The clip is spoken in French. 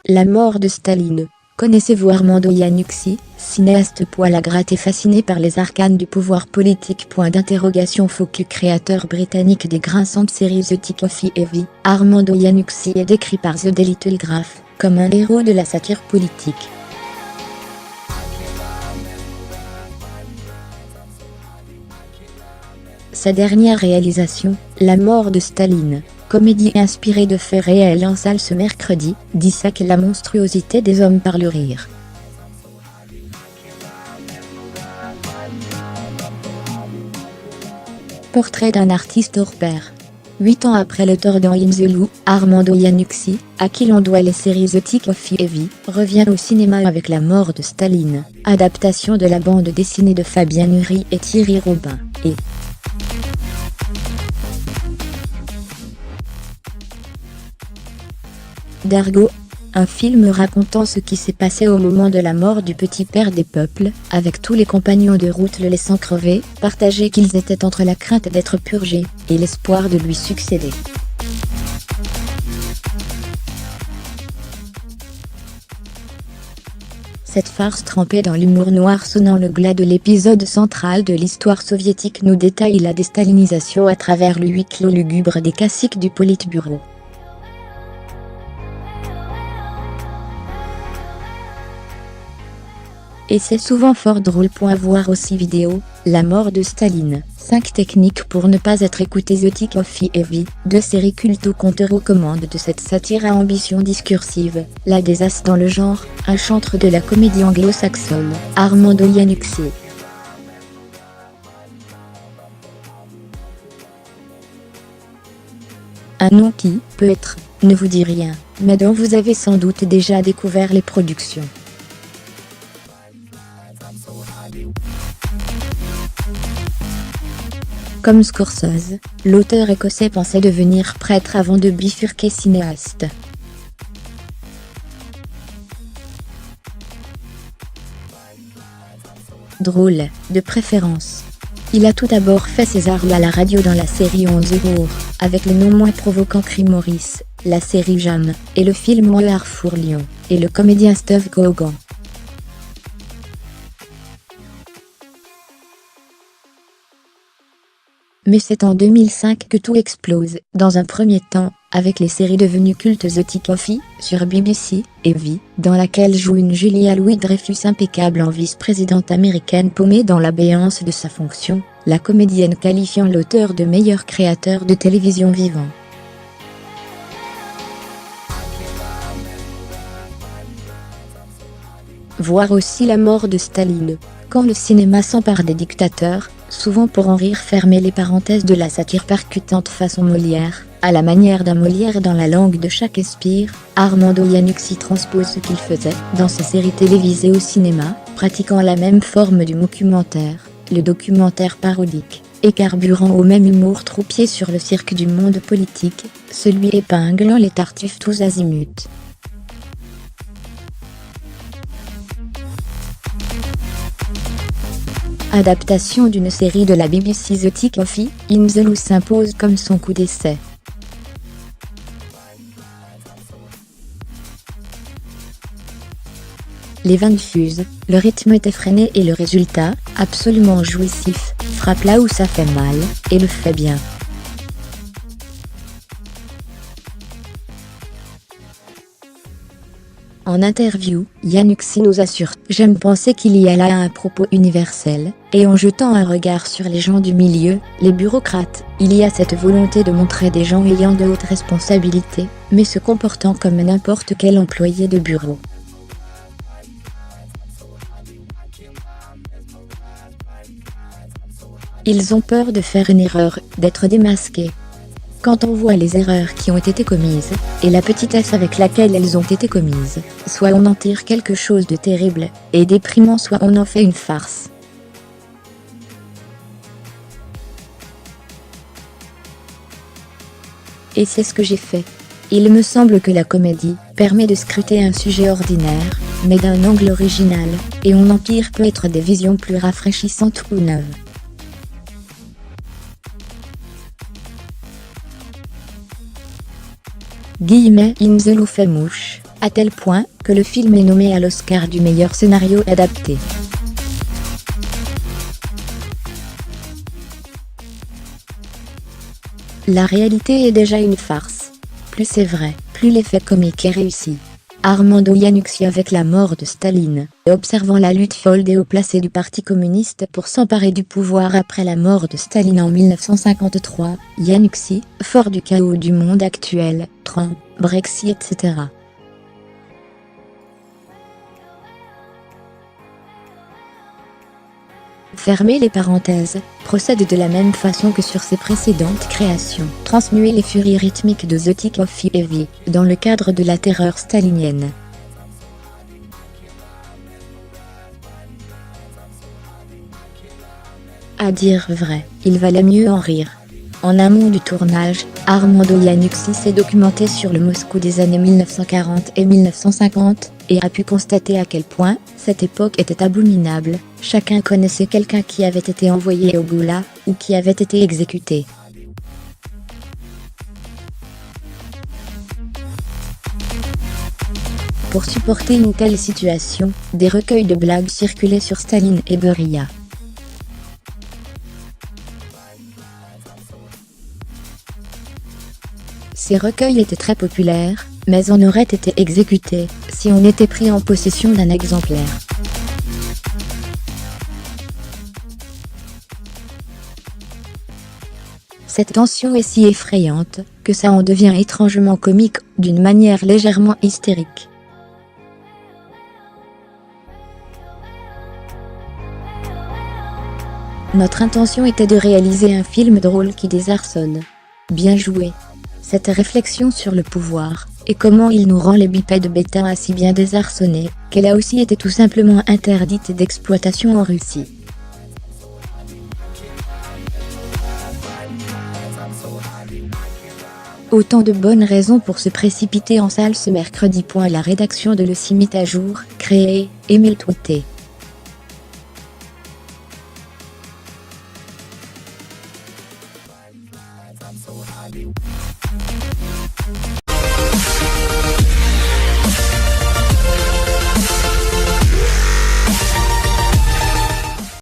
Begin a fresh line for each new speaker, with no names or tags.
La mort de Staline. Connaissez-vous Armando Iannucci, cinéaste poil à gratter fasciné par les arcanes du pouvoir politique ? Focus créateur britannique des grinçantes séries The Tick of Evie. Armando Iannucci est décrit par The Daily Telegraph comme un héros de la satire politique. Sa dernière réalisation, La mort de Staline, comédie inspirée de faits réels en salle ce mercredi, dissèque la monstruosité des hommes par le rire. Portrait d'un artiste hors pair. 8 ans après le tort dans In the Lou, Armando Iannucci, à qui l'on doit les séries The Tick of Evie, revient au cinéma avec La mort de Staline, adaptation de la bande dessinée de Fabien Nury et Thierry Robin, et d'Argo, un film racontant ce qui s'est passé au moment de la mort du petit père des peuples, avec tous les compagnons de route le laissant crever, partagés qu'ils étaient entre la crainte d'être purgés, et l'espoir de lui succéder. Cette farce trempée dans l'humour noir sonnant le glas de l'épisode central de l'histoire soviétique nous détaille la déstalinisation à travers le huis clos lugubre des caciques du Politburo. Et c'est souvent fort drôle. Voir aussi vidéo, La mort de Staline, 5 techniques pour ne pas être écouté. The Tick of Evie, 2 séries cultes qu'on te recommande de cette satire à ambition discursive, la des as dans le genre, un chantre de la comédie anglo-saxonne, Armando Iannucci. Un nom qui, peut-être, ne vous dit rien, mais dont vous avez sans doute déjà découvert les productions. Comme Scorsese, l'auteur écossais pensait devenir prêtre avant de bifurquer cinéaste. Drôle, de préférence. Il a tout d'abord fait ses armes à la radio dans la série On the Moor, avec le non moins provoquant Crime Morris, la série Jam, et le film Moi Arfour Lyon, et le comédien Steve Coogan. Mais c'est en 2005 que tout explose, dans un premier temps, avec les séries devenues cultes The Tick of Evie, sur BBC, et Evie, dans laquelle joue une Julia Louis-Dreyfus impeccable en vice-présidente américaine paumée dans l'abéance de sa fonction, la comédienne qualifiant l'auteur de meilleur créateur de télévision vivant. Voir aussi La mort de Staline, quand le cinéma s'empare des dictateurs, souvent pour en rire fermer les parenthèses de la satire percutante façon Molière, à la manière d'un Molière dans la langue de Shakespeare, Armando Iannucci transpose ce qu'il faisait dans ses séries télévisées au cinéma, pratiquant la même forme du documentaire, le documentaire parodique, et carburant au même humour troupier sur le cirque du monde politique, celui épinglant les tartuffes tous azimuts. Adaptation d'une série de la BBC The Tick of Evie, In the Lou s'impose comme son coup d'essai. Les vins fusent, le rythme est effréné et le résultat, absolument jouissif, frappe là où ça fait mal, et le fait bien. En interview, Iannucci nous assure « J'aime penser qu'il y a là un propos universel, et en jetant un regard sur les gens du milieu, les bureaucrates, il y a cette volonté de montrer des gens ayant de hautes responsabilités, mais se comportant comme n'importe quel employé de bureau. Ils ont peur de faire une erreur, d'être démasqués. Quand on voit les erreurs qui ont été commises, et la petitesse avec laquelle elles ont été commises, soit on en tire quelque chose de terrible et déprimant, soit on en fait une farce. Et c'est ce que j'ai fait. Il me semble que la comédie permet de scruter un sujet ordinaire, mais d'un angle original, et on en tire peut-être des visions plus rafraîchissantes ou neuves. In the Lou fait mouche, à tel point que le film est nommé à l'Oscar du meilleur scénario adapté. La réalité est déjà une farce. Plus c'est vrai, plus l'effet comique est réussi. Armando Iannucci avec la mort de Staline, observant la lutte folle et haut placée du Parti communiste pour s'emparer du pouvoir après la mort de Staline en 1953, Iannucci, fort du chaos du monde actuel, Trump, Brexit, etc. Fermer les parenthèses, procède de la même façon que sur ses précédentes créations. Transmuer les furies rythmiques de The Tick of Evie, dans le cadre de la terreur stalinienne. À dire vrai, il valait mieux en rire. En amont du tournage, Armando Iannucci s'est documenté sur le Moscou des années 1940 et 1950, et a pu constater à quel point cette époque était abominable. Chacun connaissait quelqu'un qui avait été envoyé au goulag, ou qui avait été exécuté. Pour supporter une telle situation, des recueils de blagues circulaient sur Staline et Beria. Ces recueils étaient très populaires, mais on aurait été exécuté si on était pris en possession d'un exemplaire. Cette tension est si effrayante que ça en devient étrangement comique, d'une manière légèrement hystérique. Notre intention était de réaliser un film drôle qui désarçonne. Bien joué. Cette réflexion sur le pouvoir, et comment il nous rend les bipèdes bêta si bien désarçonnés, qu'elle a aussi été tout simplement interdite d'exploitation en Russie. Autant de bonnes raisons pour se précipiter en salle ce mercredi. La rédaction de Le Cimit à jour, créée, Émile Touté.
I'm so happy.